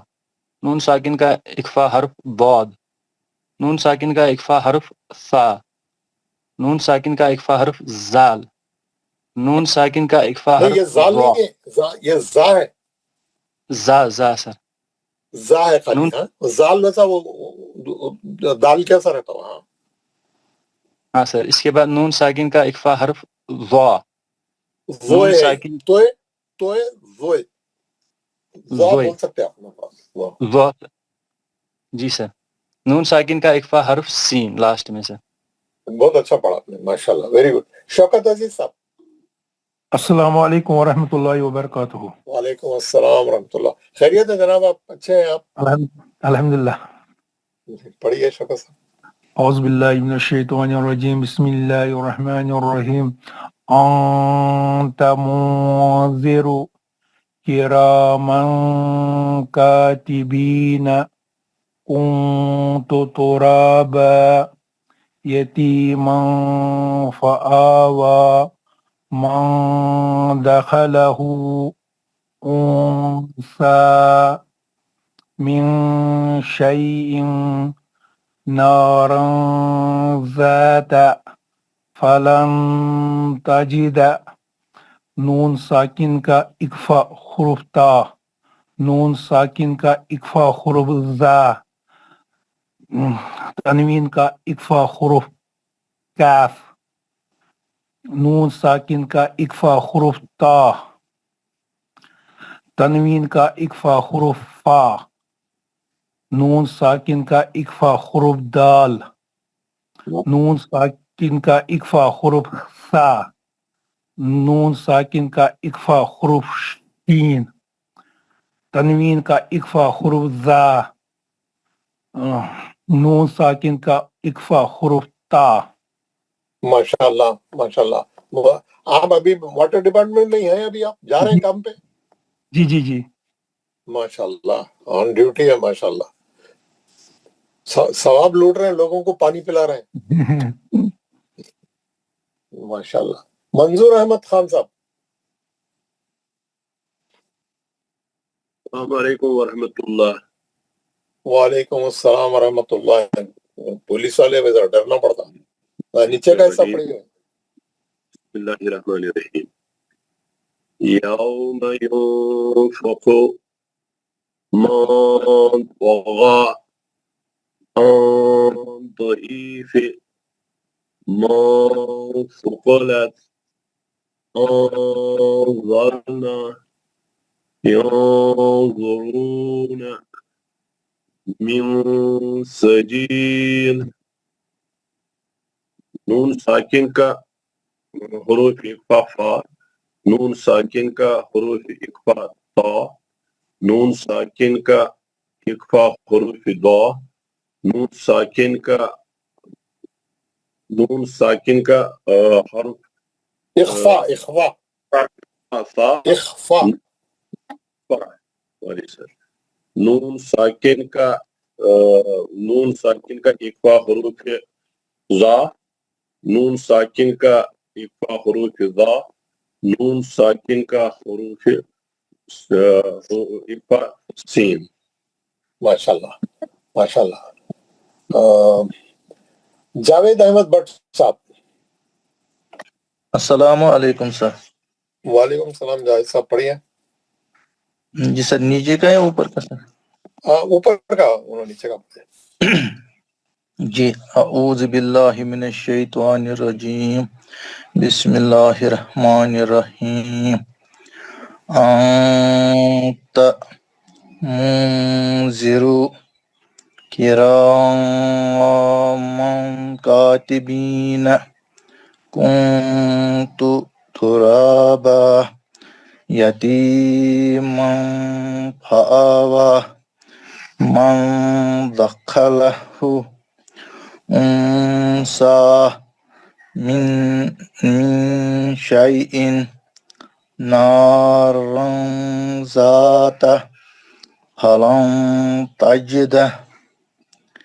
نون ساکن کا اکفا حرف ضاد، نون ساکن کا اکفا حرف ثا، نون ساکن کا اکفا حرف زال، نون ساکن کا اکفا نہیں، یہ حرف زال ضا. نہیں ہے، یہ زا ہے. زا سر. زا ہے خالی. نون ہاں زال ویسا وہ دال کیسا رہتا ہو. ہاں ہاں سر. اس کے بعد نون ساکن کا اکفا حرف ضا، نون زوئے ساکن توئے زوئے زا زوئے بول سکتے ہیں آپ لوگ. واہ، ضا. جی سر. نون ساکن کا اکفا حرف سین لاسٹ میں سر. بہت اچھا پڑھا آپ نے، ماشاء اللہ، ویری گڈ. شوکت عزیز صاحب. السلام علیکم ورحمۃ اللہ وبرکاتہ. وعلیکم السلام ورحمۃ اللہ. خیریت ہے جناب؟ آپ اچھے ہیں؟ آپ الحمدللہ. پڑھیے شوکت صاحب. اعوذ باللہ من الشیطان الرجیم، بسم اللہ الرحمن الرحیم. انت منذر کراما کاتبین کنت ترابا یتیما فآوى من دخله أنثى من شيء نارا ذات فلن تجد. نون ساکن کا اکفا حروف تا، نون ساکن کا اکفا حروف زا، تنوین کا اکفا حروف کاف، نون ساکن کا اکفا حروف تا، تنوین کا اکفا حروف فا، نون ساکن کا اکفا حروف دال، نون ساکن کا اکفا حروف سا، نون ساکن کا اکفا حروف شین، تنوین کا اکفا حروف زا، نون ساکن کا اکفا حروف تا. ماشاء اللہ ماشاء اللہ. آپ ابھی واٹر ڈپارٹمنٹ میں ہی ہیں؟ ابھی آپ جا رہے ہیں کام پہ؟ جی جی جی. ماشاء اللہ، آن ڈیوٹی ہے. ماشاء اللہ، ثواب لوٹ رہے ہیں، لوگوں کو پانی پلا رہے ہیں. ماشاء اللہ. منظور احمد خان صاحب. السلام علیکم ورحمۃ اللہ. وعلیکم السلام ورحمۃ اللہ. پولیس والے میں ذرا ڈرنا پڑتا. نیچے کا حصہ پڑھی ہوئے. بسم اللہ الرحمن الرحیم. یوم ينفخ من طغى عن ضعيف من ثقلت أنظرنا ينظرون من سجيل. نون ساکن کا حروف اقفا فا، نون ساکن کا حروف اقفا تا، نون ساکن کا اقفا حروف دا، نون ساکن کا حرف اخفا اخفا فا، اخفا. نون ساکن کا اقفا حروف ذا، نون ساکن کا اقفا حروف ذا، نون ساکن کا حروف اقفا سین. ماشاء اللہ ماشاء اللہ. جاوید احمد بٹ صاحب. السلام علیکم سر. وعلیکم السلام. جاوید صاحب پڑھیے. جی سر. نیچے کا ہے اوپر کا سر؟ اوپر کا، انہوں نے نیچے کا پڑھے. جی. اعوذ باللہ من الشیطان الرجیم، بسم اللہ الرحمن الرحیم. انت منذر کراما کاتبین کنت ترابا یتیما فآوى من دخله أنثى من شيء نارا ذات فلن تجد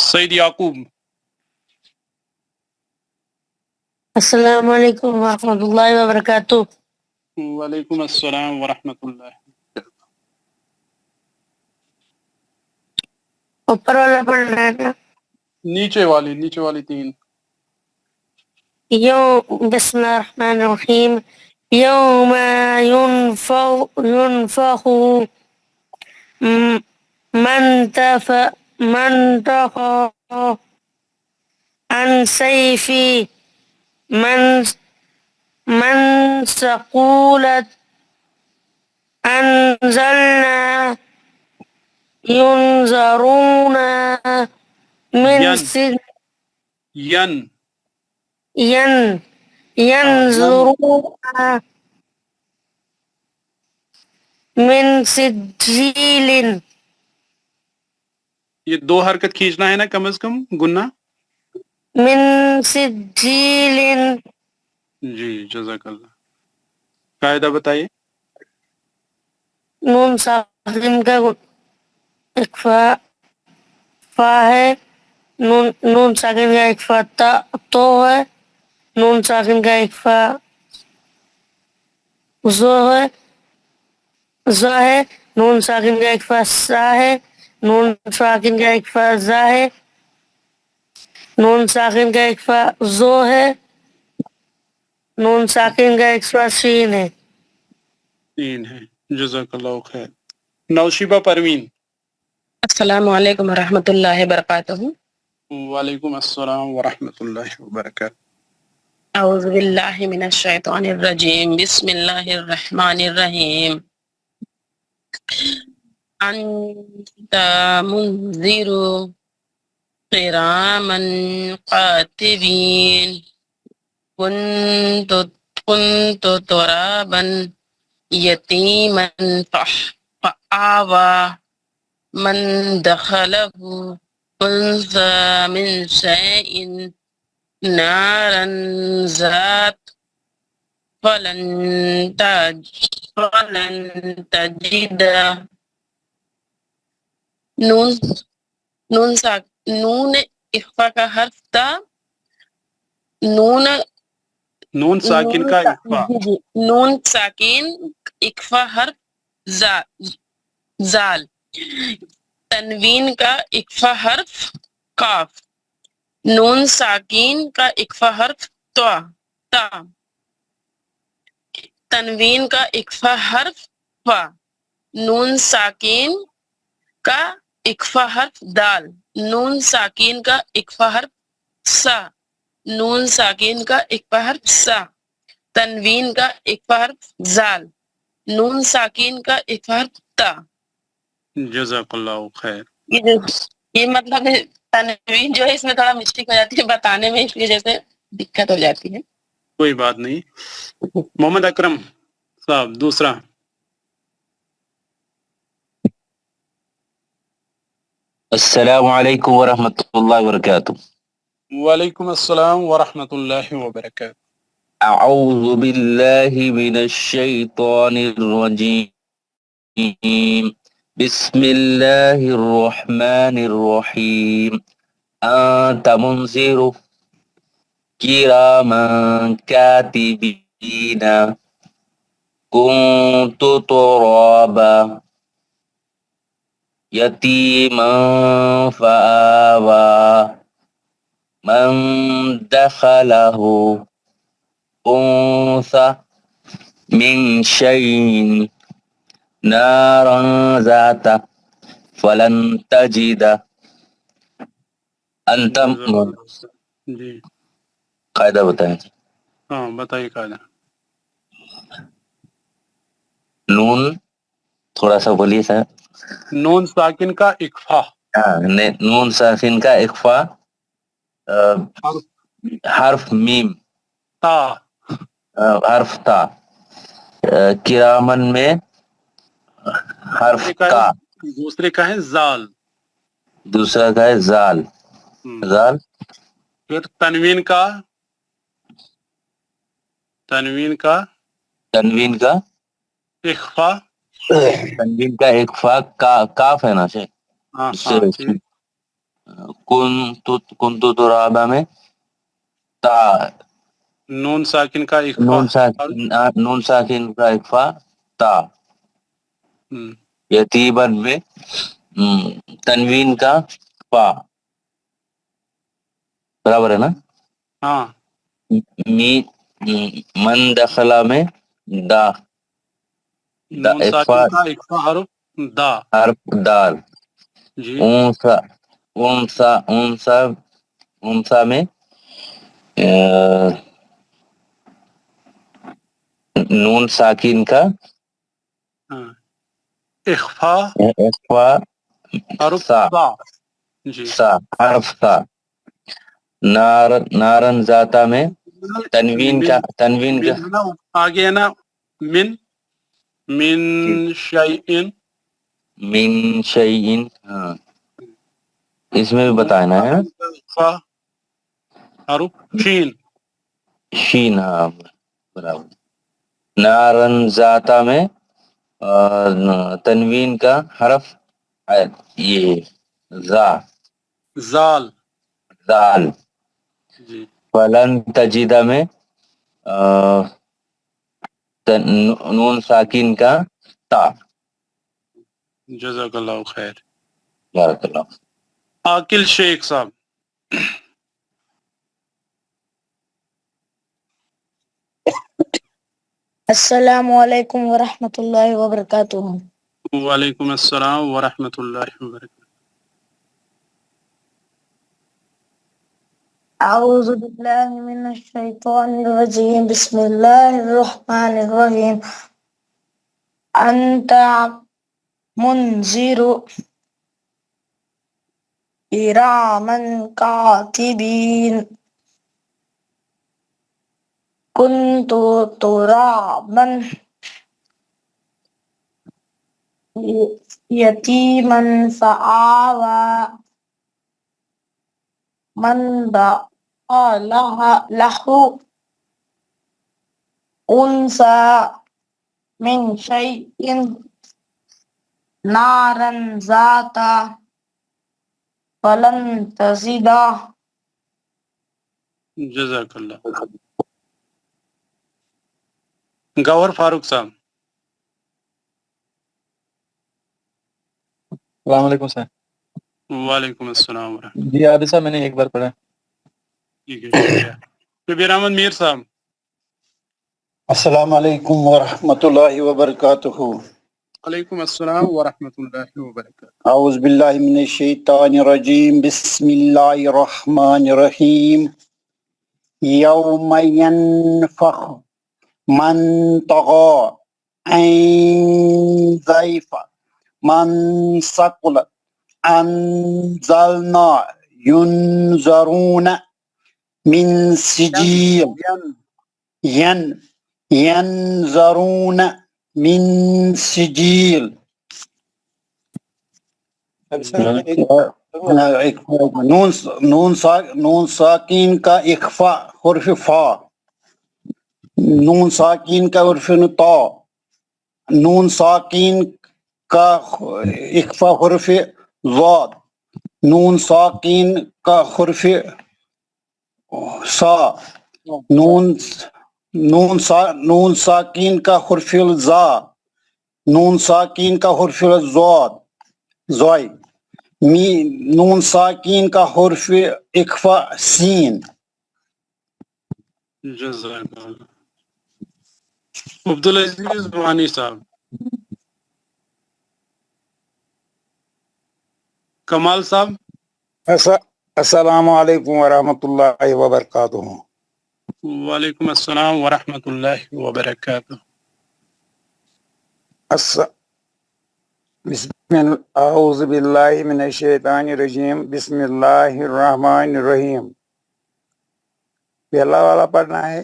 سید یعقوب. السلام علیکم ورحمۃ اللہ وبرکاتہ. وعلیکم السلام ورحمۃ اللہ. اوپر والا پڑھ رہا ہے نا. نیچے والی 3. بسم اللہ الرحمن الرحیم. یوم ينفخ من تفى عن سيفي من ثقولت أنزلنا ينذرون من ينظرون من سجيل. یہ 2 حرکت کھینچنا ہے نا کم از کم گننا. من سجيل. جی جزاک اللہ. قاعدہ بتائیے. نون ساکن کا اخفا فا ہے. نون ساکن کا اخفا تو ہے. نون ساکن کا اخفا زو ہے. نون ساکن کا اخفا سا ہے. نون ساکن کا اخفا زا ہے. نون ساکن کا اخفا زو ہے. نون ساکن کا اخفا شین ہے. 3 ہے. جزاک اللہ خیر. نوشیبہ پروین. السلام علیکم ورحمۃ اللہ وبرکاتہ. وعلیکم السلام ورحمۃ اللہ وبرکاتہ. اعوذ باللہ من الشیطان الرجیم. بسم اللہ الرحمن الرحیم. انت منذر قراما قاتبین كنت ترابا یتیما فآوى من دخله أنثى من شيء نارا ذات فلن تجد نون اخفا کا حرف تھا. نون ساکن کا اخفا. نون ساکن اخفا حرف زال. تنوین کا اخفا حرف کاف. نون ساکین کا اخفا حرف تا. تنوین کا اخفا حرف فا. نون ساکین کا اخفا حرف دال. نون ساکین کا اخفا حرف سا. نون ساکین کا اخفا حرف سا. تنوین کا اخفا حرف زال. نون ساکین کا اخفا حرف تا. جزاک اللہ خیر. یہ مطلب تنوین جو ہے اس میں تھوڑا مسٹیک ہو جاتی ہے بتانے میں، اس کی وجہ سے دقت ہو جاتی ہے. کوئی بات نہیں. محمد اکرم صاحب دوسرا. السلام علیکم ورحمۃ اللہ وبرکاتہ. وعلیکم السلام ورحمۃ اللہ وبرکاتہ. اعوذ باللہ من الشیطان الرجیم. بسم اللہ الرحمن الرحیم. انت منذر کراما کاتبین کنت ترابا یتیما فآوى من دخله أنثى من شيء نارا ذات فلن تجد. انت جی قاعدہ بتائیں. ہاں بتائیے قاعدہ. نون تھوڑا سا بولیے سر. نون ساکن کا اخفا. نون ساکن کا اخفا حرف میم تا. حرف تا. کرامن میں حرف کا. دوسرے کا ہے زال. دوسرا کا ہے زال. زال. پھر تنوین کا اخفا. تنوین کا اخفا کاف ہے نا سے. کنتو ترابا میں تا نون ساکن کا اخفا نون ساکن کا اخفا تا. یتیبن میں تنوین کا فا. برابر ہے نا. ہاں. من دخلا میں دا. نون ساکن کا اخفا حرف دا. حرف دال. جی. اونسا میں نون ساکن کا اخفا حرف سا. جی. سا حرف سا. نارن ذاتا میں تنوین کا آگے ہے نا من شیئن. من شیئن. ہاں اس میں بھی بتانا ہے حرف شین. شین. ہاں برابر. نارن ذاتا میں تنوین کا حرف یہ زال. جی. فلن تجیدہ میں نون ساکن کا تا. جزاک اللہ خیر. بارک اللہ. عاقل شیخ صاحب. السلام علیکم ورحمۃ اللہ وبرکاتہ. وعلیکم السلام ورحمۃ اللہ وبرکاتہ. اعوذ باللہ من الشیطان الرجیم. بسم اللہ الرحمن الرحیم. انت منذر کراما کاتبین کنت ترابا یتیما فآوى من دعا له انثى من شيء نارا ذات فلن تزد. جزاک اللہ. گوہر فاروق صاحب. السلام علیکم سر. وعلیکم السلام ورحمۃ. جی عادل صاحب میں نے ایک بار پڑھا. ٹھیک ہے شکریہ. کبیر احمد میر صاحب. السلام علیکم ورحمۃ اللہ وبرکاتہ. وعلیکم السلام ورحمۃ اللہ وبرکاتہ. اعوذ باللہ من الشیطان الرجیم. بسم اللہ الرحمن الرحیم. یوم ینفخ من طغى ضیف من ثقلت انزلنا ينذرون من سجیل ينذرون من سجیل. نون ساکین کا اخفا حرف فا. نون ساکین کا حرف تا. نون ساکین کا اخفا حرف ضاد. نون ساکین کا حرف سا. نون ساکین کا حرف زا. نون ساکین کا حرف زوائے. نون ساکین کا حرف اخفا سین. جزاک اللہ. عبدالعزیز روحانی صاحب. کمال صاحب. السلام علیکم ورحمۃ اللہ وبرکاتہ. وعلیکم السلام ورحمۃ اللہ وبرکاتہ. اعوذ باللہ من الشیطان الرجیم. بسم اللہ الرحمن الرحیم. پہلا والا پڑھنا ہے.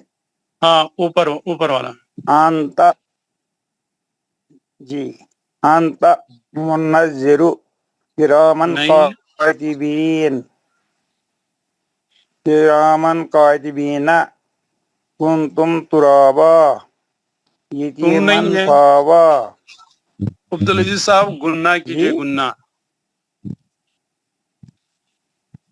ہاں اوپر والا. انت جی انت منذر کرامن کاتبین. کرامن کاتبین کنتم ترابا یتیمن فاوا. عبدالعزیز صاحب گننا کیجئے. گننا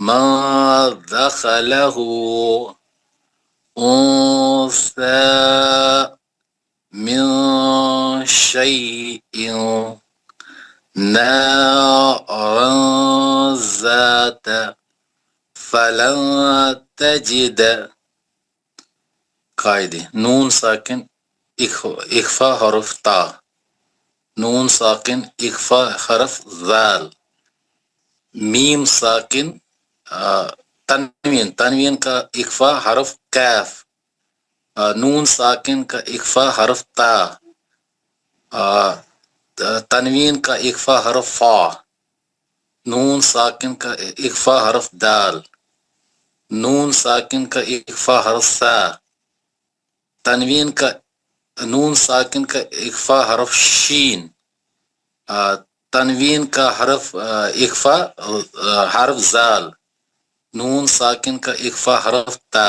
ما دخله أنثى من شيء نارا ذات فلن تجد قاعدة نون ساكن إخفاء حرف تا، نون ساكن إخفاء حرف ذال، ميم ساكن تنوین کا اخفا حرف کیف، نون ساکن کا اخفا حرف تا، تنوین کا اخفا حرف فا، نون ساکن کا اخفا حرف دال، نون ساکن کا اخفا حرف سا، تنوین کا نون ساکن کا اخفا حرف شین، تنوین کا حرف اخفا حرف زال، نون ساکن کا اخفا حرف تا۔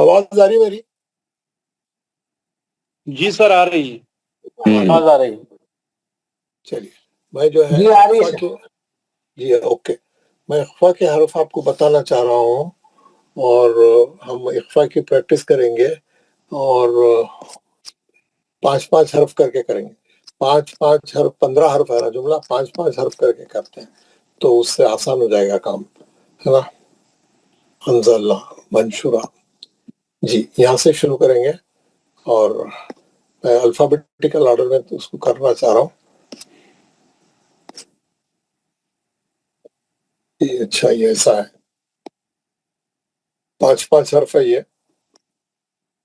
آواز آ رہی میری؟ جی سر آ رہی ہے، آواز آ رہی ہے. چلیے میں جو ہے جی آ رہی ہے اخفا سر. کے جی اوکے، میں اخفا کے حرف آپ کو بتانا چاہ رہا ہوں، اور ہم اخفا کی پریکٹس کریں گے، اور 5 حرف کر کے کریں گے. 5 حرف 15 حرف ہے نا جملہ، 5 حرف کر کے کرتے ہیں تو اس سے آسان ہو جائے گا کام، ہے نا. انزلنا، منشورہ. جی یہاں سے شروع کریں گے، اور میں الفابیٹیکل آرڈر میں اس کو کرنا چاہ رہا ہوں. یہ اچھا یہ ایسا ہے، 5 حرف ہے یہ.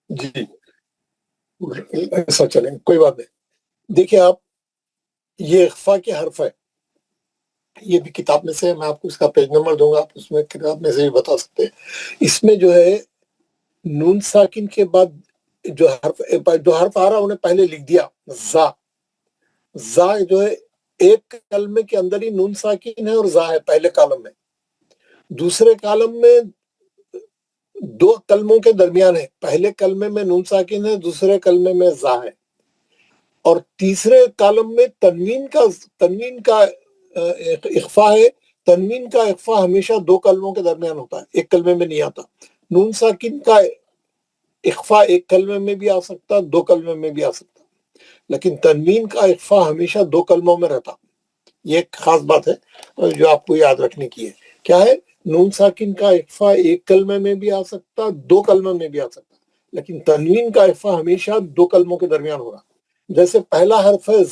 جی ایسا چلیں کوئی بات نہیں. دیکھیں آپ، یہ اخفا کے حرف ہے، یہ بھی کتاب میں سے، میں آپ کو اس کا پیج نمبر دوں گا، آپ اس میں کتاب میں سے بھی بتا سکتے ہیں. اس میں جو ہے نون ساکن کے بعد جو حرف آ رہا انہیں پہلے لکھ دیا. زا جو ہے ایک کلمے کے اندر ہی نون ساکن ہے اور زا ہے پہلے کالم میں، دوسرے کالم میں 2 کلموں کے درمیان ہے، پہلے کلمے میں نون ساکن ہے، دوسرے کلمے میں زا ہے، اور تیسرے کالم میں تنوین کا اخفا ہے. تنوین کا اخفا ہمیشہ 2 کلموں کے درمیان ہوتا ہے، ایک کلمے میں نہیں آتا. نون ساکن کا اخفا ایک کلمے میں بھی آ سکتا، 2 کلمے میں بھی آ سکتا، لیکن تنوین کا اخفا ہمیشہ 2 کلموں میں رہتا. یہ ایک خاص بات ہے جو آپ کو یاد رکھنے کی ہے. کیا ہے؟ نون ساکن کا اخفا ایک کلمے میں بھی آ سکتا، 2 کلمے میں بھی آ سکتا، لیکن تنوین کا اخفا ہمیشہ 2 کلموں کے درمیان ہوگا. جیسے پہلا حرف ہے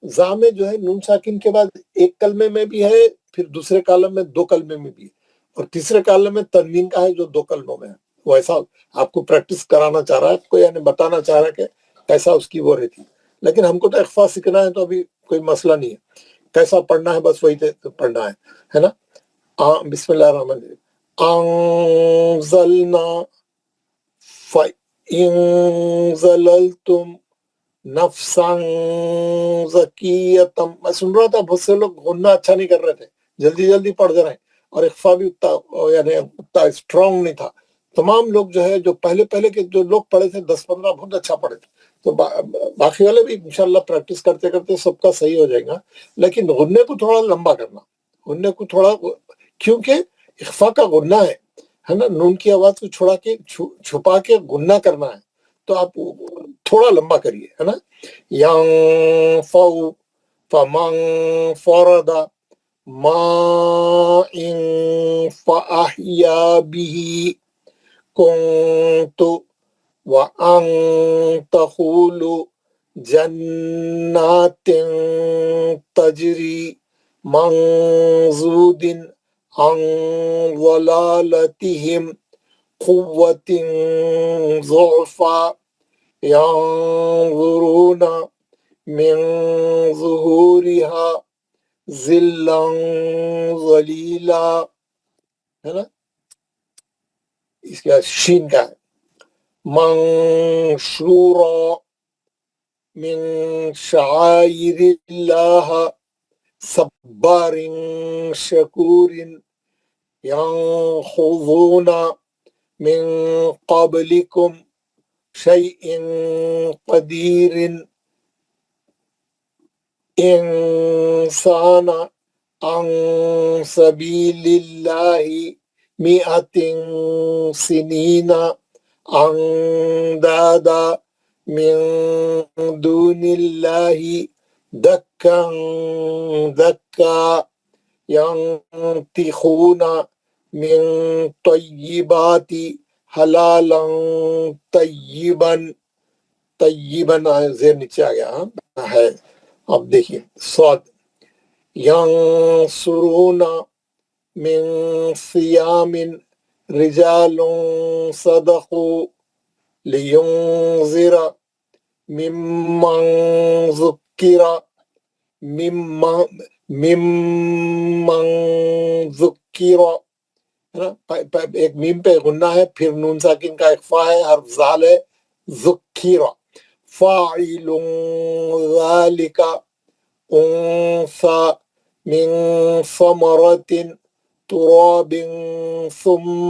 زا میں جو ہے نون ساکن کے بعد ایک کلمے میں بھی ہے، پھر دوسرے کالم میں 2 کلمے میں بھی ہے، اور تیسرے کالم میں تنوین کا ہے جو 2 کلموں میں ہے. وہ ایسا آپ کو پریکٹس کرانا چاہ رہا ہے، آپ کو یعنی بتانا چاہ رہا ہے کہ کیسا اس کی وہ رہتی. لیکن ہم کو تو اخفا سیکھنا ہے، تو ابھی کوئی مسئلہ نہیں ہے، کیسا پڑھنا ہے بس وہی پڑھنا ہے نا. بسم اللہ الرحمن الرحیم. انزلنا فَإِن زَلَلْتُمْ نَفْسًا زَكِيَّةً. میں سن رہا تھا بہت سے لوگ غنہ اچھا نہیں کر رہے تھے، جلدی پڑھ دے رہے ہیں، اور اخفا بھی اتنا اسٹرانگ نہیں تھا. تمام لوگ جو ہے جو پہلے کے جو لوگ پڑھے تھے 10-15 بہت اچھا پڑھے تھے، تو باقی والے بھی انشاءاللہ پریکٹس کرتے کرتے سب کا صحیح ہو جائے گا. لیکن غنے کو تھوڑا لمبا کرنا، غنے کو تھوڑا، کیونکہ اخفا کا غنہ ہے نا، نون کی آواز کو چھپا کے غنہ کرنا ہے، تو آپ تھوڑا لمبا کریے، ہے نا. ينفع فمن فرض ما إن فأحيا به كنت وأن تخول جنات تجري من زود عن ضلالتهم قوة ضعفا ينظرون من ظهورها ذلا ظليلا، ہے نا. اس کے بعد شین کا ہے منشورا من شعائر اللہ صبار شکور ينخذون من قبلكم شيء قدير إنسان عن سبيل الله 100 سنين أندادا من دون الله دكا ينطقون من طيبات حلالا طیبا زیر نیچے آ گیا ہے. اب دیکھیے صاد. ینصرون من صیام رجال صدقوا لینذر ممن ذکر ایک میم پہ غنہ ہے، پھر نون ساکن کا اخفا ہے، حرف زال ہے، ذکر. فاعل ذلك انثى من ثمرة تراب ثم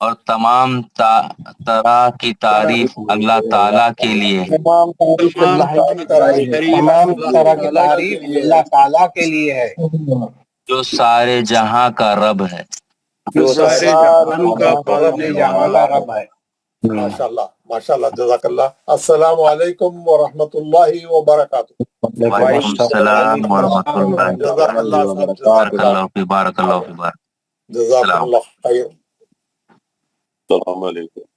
اور تمام طرح کی تعریف اللہ تعالیٰ کے لیے ہے تمام تعریف اللہ کی تمام طرح کی تعریف اللہ تعالیٰ کے لیے ہے جو سارے جہاں کا رب ہے جو سارے جہاں کا رب ہے ماشاء اللہ جزاک اللہ. السلام علیکم ورحمۃ اللہ وبرکاتہ. وعلیکم السلام ورحمۃ اللہ جزاک اللہ وبرکاتہ. بارک اللہ فی بارک. جزاک اللہ خیر. السلام علیکم.